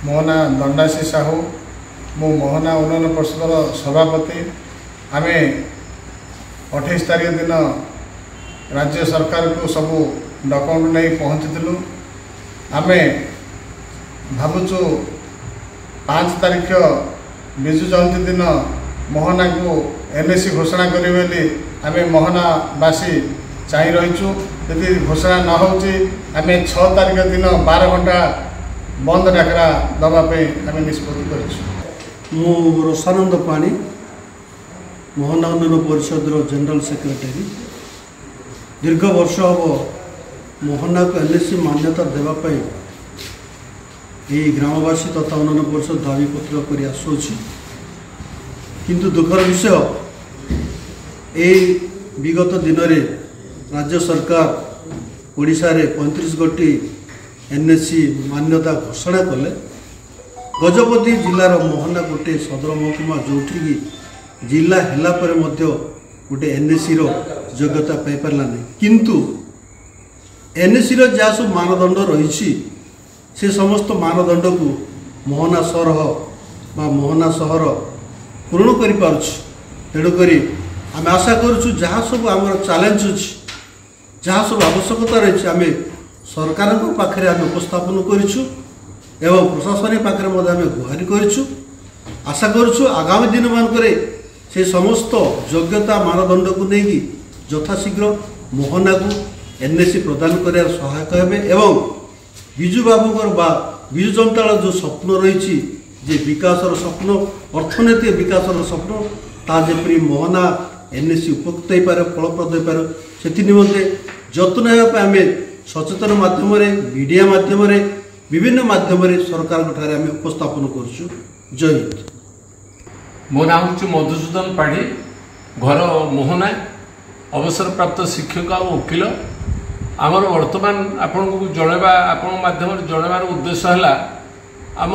मोहना दंडासी साहू मु मोहना उन्नयन परिषद सभापति आम 28 तारीख दिन राज्य सरकार को सबू डॉक्यूमेंट नहीं पहुँचलु आम भावुचु 5 तारीख विजु जयंती दिन मोहना को एनएसी घोषणा करें आम मोहनावासी चाह रहीचु यदि घोषणा न होची आम 6 तारीख दिन 12 घंटा बंद डाकरा दवापे आम निष्पत्ति कर रोसानंद पाणी मोहना उन्नयन परिषद जनरल सेक्रेटरी दीर्घ वर्ष हम मोहना को एनएसी मान्यता देवाई यही ग्रामवासी तथा उन्नयन परिषद दाबीपत्र कर आसुची किंतु दुखर विषय यही विगत दिन में राज्य सरकार ओडिशा रे 35 गोटी एनएसी मान्यता घोषणा कले गजपति जिलार मोहना गोटे सदर महकुमा जोठी जिला हेला पर मध्य गोटे एनएसी रो योग्यता पाई पारला नहीं किंतु एनएसी रो जहाँ सब मानदंड रही से समस्त मानदंड को मोहना सहर मोहना सहर पूर्ण कर तेणुक आम आशा करुँ जहाँ सब आम चैलेंज अच्छी जहाँ सब आवश्यकता रही आम सरकार पाखे आम उपस्थापन करूँ एवं प्रशासन पाखे आम गुहारि करूँ आशा करुँ आगामी दिन मानक से समस्त योग्यता मानदंड को लेकिन यथाशीघ्र मोहना को एनएसी प्रदान कर सहायक हे एवं विजु बाबूर विजु जनता जो स्वप्न रही जे विकासर स्वप्न अर्थनैतिक विकासर स्वप्न ताजपरी मोहना एनएसी उपकृत हो पारे फलप्रद हो पारे से निमंते जत्न आम सचेतन माध्यम मीडिया माध्यम विभिन्न माध्यम सरकार आम उपस्थापन करुँ। जय हिंद। मो ना हूँ मधुसूदन पाढ़ी घर मोहना अवसर प्राप्त शिक्षक और वकिल आमर वर्तमान आपण को जनवा आपण माध्यम जनवार उद्देश्य है आम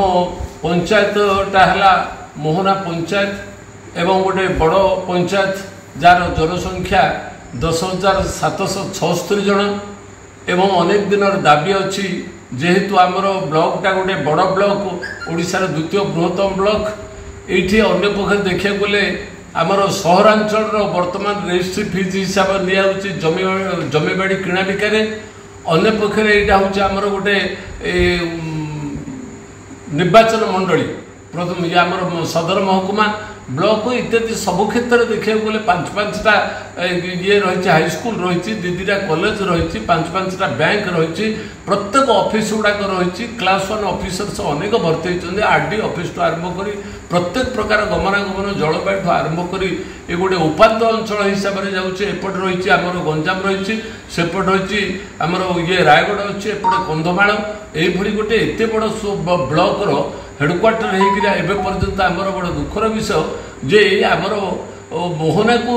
पंचायतटा है मोहना पंचायत एवं गोटे बड़ पंचायत जार जनसंख्या 10,776 जन एवं अनेक दिन दाबी अच्छी जेहेतु आमर ब्लॉकटा गोटे बड़ ब्लॉक ओडिशार द्वितीय बृहत्तम ब्लॉक ये अन्य पक्ष देखा गले आमर सहरांचल वर्तमान रेजिस्ट्री फीज हिसाब नि जमीबाड़ी किणा बिकार अन्य पक्ष यहाँ हूँ आमर गोटे निर्वाचन मंडली प्रथम ये आमर सदर महकुमा ब्लॉक इत्यादि सबु क्षेत्र देखा गले 5-5टा ये रही हाईस्कल रही 2-2टा कॉलेज रही 5-5टा बैंक रही प्रत्येक ऑफिस गुड़ाक रही क्लास 1 ऑफिसर्स अनेक भर्ती होती आरडी ऑफिस आरंभ कर प्रत्येक प्रकार गमनागमन जलवायु आरंभ कर ये गोटे उपात अंचल हिसाब से जाऊँचे एपट रही आमर गंजाम रही सेपट रही आमर ये रायगढ़ अच्छे एपटे कंधमाल ये गोटे एत बड़ ब्लॉकर हेडक्वार्टर होकर पर्यंत आमर बड़ दुखर विषय जे आमर मोहना को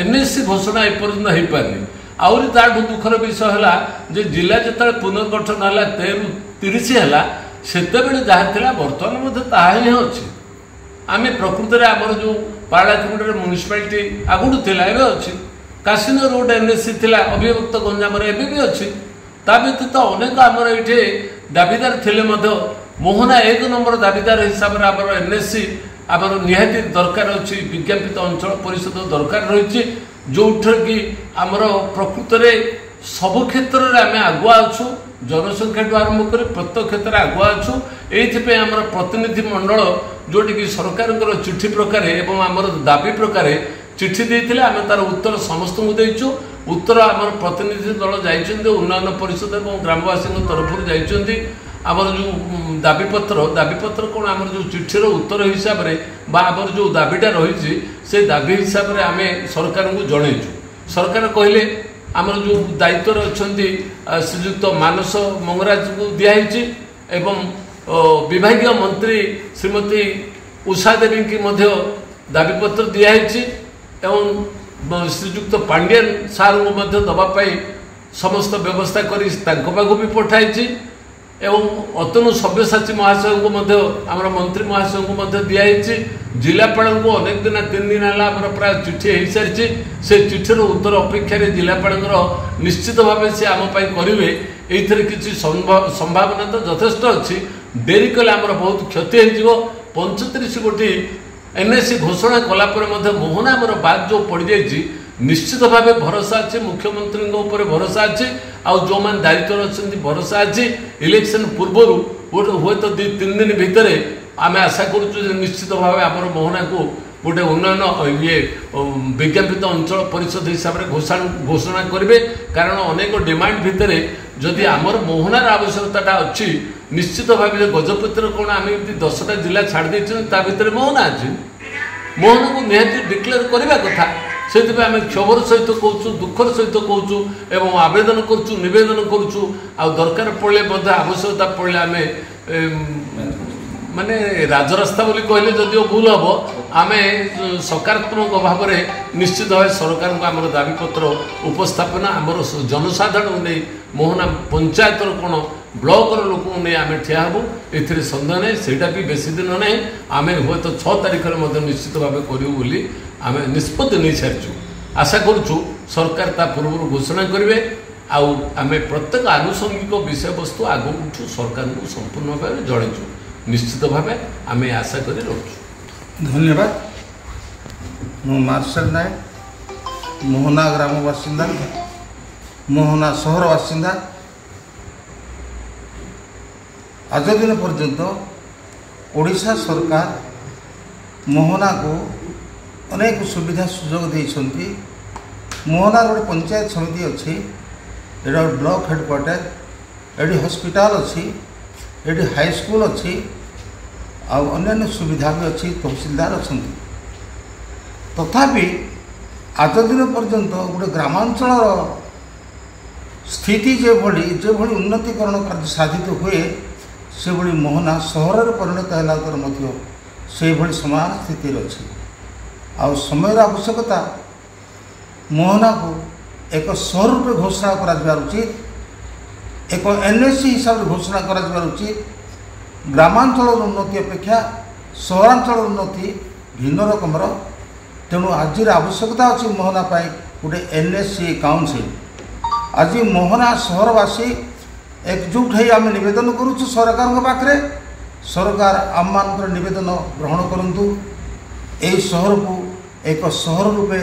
एनएससी घोषणा एपर्यंत हो पारनी आहरी ताठू दुखर विषय है जिला जो पुनर्गठन है 13-30 है सेते जहाँ बर्तमान ताही अच्छे आम प्रकृत में आमर जो पाराखंड म्यूनिसिपालिटी आगुठ थिला एवं अच्छी काशीनगर गोटे एनएससी थिला अभिव्यक्त गंजाम एवं भी अच्छी ता व्यतीत अनेक आमर ये दाबीदार थे मोहना 1 नंबर दाबीदार हिसाब से आमर एनएससी आमर निहाती दरकार अच्छी विज्ञापित अंचल परिषद दरकार रही जो कि आमर प्रकृत में सबु क्षेत्र में आम आगुआ अच्छु जनसंख्या आरंभ कर प्रत्येक क्षेत्र में आगुआ अच्छु ये आमर प्रतिनिधि मंडल जोटि कि सरकार चिठी प्रकार एवं आमर दाबी प्रकार चिठी देते आम तार उत्तर समस्त को देचु उत्तर आमर प्रतिनिधि दल जाइए उन्नयन परिषद और ग्रामवासी तरफ जाइए आमर जो दाबीपत्र कौन आमर जो चिठीर उत्तर हिसाब से आमर जो दाबीटा रही से दाबी हिसाब से आम सरकार को जनईचु सरकार कहले आमर जो दायित्व अच्छा श्रीजुक्त मानस मंगराज को दिखाई एवं विभागीय मंत्री श्रीमती उषा देवी की दाबीपत्र दिखाई एवं श्रीजुक्त पांड्यान सार को दवापाई समस्त व्यवस्था कर भी पठाई एवं अतनु सब्यसाची महाशय को आमर मंत्री महाशय को दिखाई जिलापाल को अनेक दिन 3 दिन है प्राय चिठी हो सारी से चिठीर उत्तर अपेक्षा जिलापाल निश्चित भाव से आम करेंगे ये किसी संभावना तो यथेष्ट अच्छी ଡେରି କଲେ ଆମର ବହୁତ କ୍ଷତି ହେଇଯିବ। 35 କୋଟି NSC ଘୋଷଣା କଲା ପରେ ମଧ୍ୟ ମୋହନା ଆମର ବାଦ ଯେଉଁ ପଡ଼ିଯାଇଛି ନିଶ୍ଚିତ ଭାବେ ଭରସା ଅଛି, ମୁଖ୍ୟମନ୍ତ୍ରୀଙ୍କ ଉପରେ ଭରସା ଅଛି, ଆଉ ଯେଉଁମାନେ ଦାୟିତ୍ୱରେ ଅଛନ୍ତି ଭରସା ଅଛି। ଇଲେକ୍ସନ୍ ପୂର୍ବରୁ ହୁଏତ 2-3 ଦିନ ଭିତରେ ଆମେ ଆଶା କରୁଛୁ ଯେ ନିଶ୍ଚିତ ଭାବେ ଆମର ମୋହନାକୁ ଗୋଟେ ଉନ୍ନୟନ ବିଜ୍ଞାପିତ ଅଞ୍ଚଳ ପରିଷଦ ହିସାବରେ ଘୋଷଣା କରିବେ। କାରଣ ଅନେକ ଡିମାଣ୍ଡ ଭିତରେ ଯଦି ଆମର ମୋହନାର ଆବଶ୍ୟକତାଟା ଅଛି ନିଶ୍ଚିତ ଭାବେ ଗଜପତିର କ'ଣ ଆମେ ଏମିତି 10ଟା ଜିଲ୍ଲା ଛାଡ଼ି ଦେଇଛନ୍ତି ତା ଭିତରେ ମୋହନା ଅଛି। ମୋହନାକୁ ନିହାତି ଡିକ୍ଲେୟାର କରିବା କଥା। ସେଥିପାଇଁ ଆମେ କ୍ଷୋଭର ସହିତ କହୁଛୁ, ଦୁଃଖର ସହିତ କହୁଛୁ ଏବଂ ଆବେଦନ କରୁଛୁ, ନିବେଦନ କରୁଛୁ। ଆଉ ଦରକାର ପଡ଼ିଲେ ମଧ୍ୟ ଆବଶ୍ୟକତା ପଡ଼ିଲେ ଆମେ ମାନେ ରାଜରାସ୍ତା ବୋଲି କହିଲେ ଯଦିଓ ଭୁଲ ହେବ, ଆମେ ସକାରାତ୍ମକ ଭାବରେ ନିଶ୍ଚିତ ଭାବେ ସରକାରଙ୍କୁ ଆମର ଦାବିପତ୍ର ଉପସ୍ଥାପନା ଆମର ଜନସାଧାରଣଙ୍କୁ ନେଇ ମୋହନା ପଞ୍ଚାୟତର କ'ଣ ବ୍ଲକର ଲୋକଙ୍କୁ ନେଇ ଆମେ ଠିଆ ହେବୁ, ଏଥିରେ ସନ୍ଦେହ ନାହିଁ। ସେଇଟା ବି ବେଶୀ ଦିନ ନାହିଁ, ଆମେ ହୁଏତ 6 ତାରିଖରେ ମଧ୍ୟ ନିଶ୍ଚିତ ଭାବେ କରିବୁ ବୋଲି ଆମେ ନିଷ୍ପତ୍ତି ନେଇସାରିଛୁ। ଆଶା କରୁଛୁ ସରକାର ତା ପୂର୍ବରୁ ଘୋଷଣା କରିବେ। ଆଉ ଆମେ ପ୍ରତ୍ୟେକ ଆନୁଷଙ୍ଗିକ ବିଷୟବସ୍ତୁ ଆଗକୁ ସରକାରଙ୍କୁ ସମ୍ପୂର୍ଣ୍ଣ ଭାବେ ଜଣାଇଛୁ। ନିଶ୍ଚିତ ଭାବେ ଆମେ ଆଶା କରି ରହୁଛୁ। ଧନ୍ୟବାଦ। ମୁଁ ମାର୍ଶାଲ ନାୟକ, ମୋହନା ଗ୍ରାମ ବାସିନ୍ଦା, ମୋହନା ସହର ବାସିନ୍ଦା। ଆଜ ଦିନ ପର୍ଯ୍ୟନ୍ତ ଓଡ଼ିଶା ସରକାର ମୋହନାକୁ ଅନେକ ସୁବିଧା ସୁଯୋଗ ଦେଇଛନ୍ତି। ମୋହନାର ଗୋଟେ ପଞ୍ଚାୟତ ସମିତି ଅଛି, ଏଇଟା ଗୋଟେ ବ୍ଲକ ହେଡ଼କ୍ୱାର୍ଟର, ଏଠି ହସ୍ପିଟାଲ ଅଛି, ଏଠି ହାଇସ୍କୁଲ ଅଛି, ଆଉ ଅନ୍ୟାନ୍ୟ ସୁବିଧା ବି ଅଛି, ତହସିଲଦାର ଅଛନ୍ତି। ତଥାପି ଆଜ ଦିନ ପର୍ଯ୍ୟନ୍ତ ଗୋଟେ ଗ୍ରାମାଞ୍ଚଳର ସ୍ଥିତି ଯେଭଳି ଉନ୍ନତିକରଣ କାର୍ଯ୍ୟ ସାଧିତ ହୁଏ ସେଭଳି ମୋହନା ସହରରେ ପରିଣତ ହେଲା ପରେ ମଧ୍ୟ ସେହିଭଳି ସମାନ ସ୍ଥିତିରେ ଅଛି। ଆଉ ସମୟର ଆବଶ୍ୟକତା ମୋହନାକୁ ଏକ ସହର ରୂପେ ଘୋଷଣା କରାଯିବା ଉଚିତ, ଏକ NSC ହିସାବରେ ଘୋଷଣା କରାଯିବା ଉଚିତ। ଗ୍ରାମାଞ୍ଚଳର ଉନ୍ନତି ଅପେକ୍ଷା ସହରାଞ୍ଚଳର ଉନ୍ନତି ଭିନ୍ନ ରକମର। ତେଣୁ ଆଜିର ଆବଶ୍ୟକତା ଅଛି ମୋହନା ପାଇଁ ଗୋଟେ NSC କାଉନସିଲ୍। ଆଜି ମୋହନା ସହରବାସୀ एकजुट होई आम निवेदन करुचु सरकार पाखे, सरकार आमମାନଙ୍କର निवेदन ग्रहण करंतु। एई सहर को एक सहर रूपे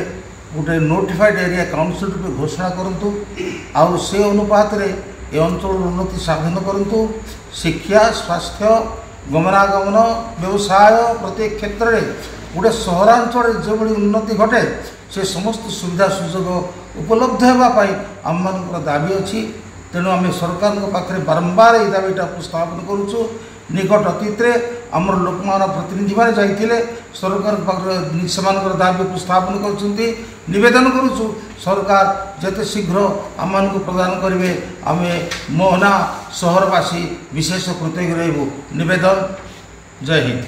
गोटे नोटिफाइड एरिया काउंसिल रूपे घोषणा करंतु। आउ से अनुपात रे ए अंचल उन्नति साधन करंतु। शिक्षा, स्वास्थ्य, गमनागमन, व्यवसाय प्रत्येक क्षेत्र में गोटे सहरांचल जो उन्नति घटे से समस्त सुविधा सुजोग उपलब्ध होगापाई आमମାନଙ୍କର दाबी अच्छी। तेणु आम सरकार पाखे बारंबार ये दाबीटा उपस्थापन करुचु। निकट अतीत आमर लोक प्रतिनिधि मैंने जाइए सरकार से दाबी उपस्थापन कर निवेदन करुचु सरकार जिते शीघ्र आम प्रदान करेंगे। आम मोहना सहरवासी विशेष कृतज्ञ रहबू। निवेदन। जय हिंद।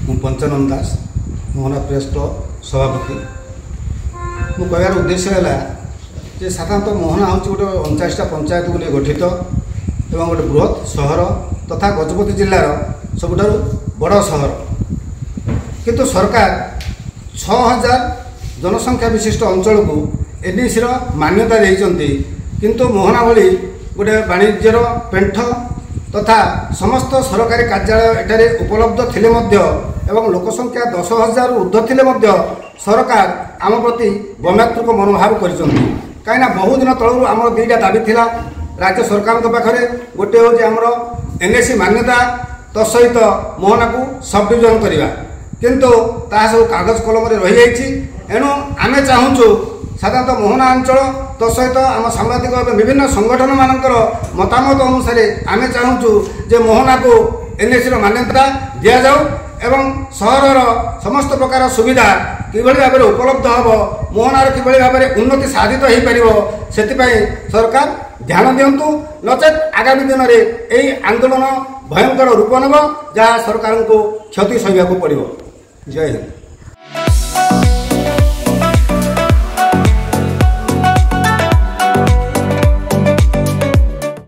मु पंचानंद दास, मोहना प्रेस क्लब सभापति। मु कहर उद्देश्य है जे साधारणतः मोहना हूँ गोटे 49टा पंचायत गुली गठित एवं गोटे बृहत सहर तथा गजपति जिलार सबुठारु बड़ सहर, किंतु सरकार 6000 जनसंख्या विशिष्ट अंचल को NSC मान्यता देइचंती। किंतु मोहना भली गोटे वाणिज्यर पेंठ तथा समस्त सरकारी कार्यालय एठारे उपलब्ध थिले मध्य एवं लोकसंख्या 10,000 ऊर्ध्व थिले मध्य सरकार आम प्रति गम्यात्मक मनोभाव करिसंती। कहीं बहु दिन तलू आम 2टा दाबी थिला राज्य सरकार पाखे। गोटे हूँ आमर NSC मान्यता तसहित मोहना को सब डिविजन करवा, किंतु ताहा सब कागज कलम रही जाइए। एणु आम चाहूँ साधारणतः मोहना अंचल तसहित आम सांबादिक विभिन्न संगठन मानकर मतामत अनुसार आम चाहूँ जे मोहना को NSC मान्यता दि जाऊ एवं सहरर समस्त प्रकार सुविधा किभली भाव में उपलब्ध हम, मोहनार किभली भाव में उन्नति साधित हो पार से सरकार ध्यान दिंतु। नचेत आगामी दिन में यही आंदोलन भयंकर रूप नेब जहाँ सरकार को क्षति सहवाक पड़ो। जय हिंद।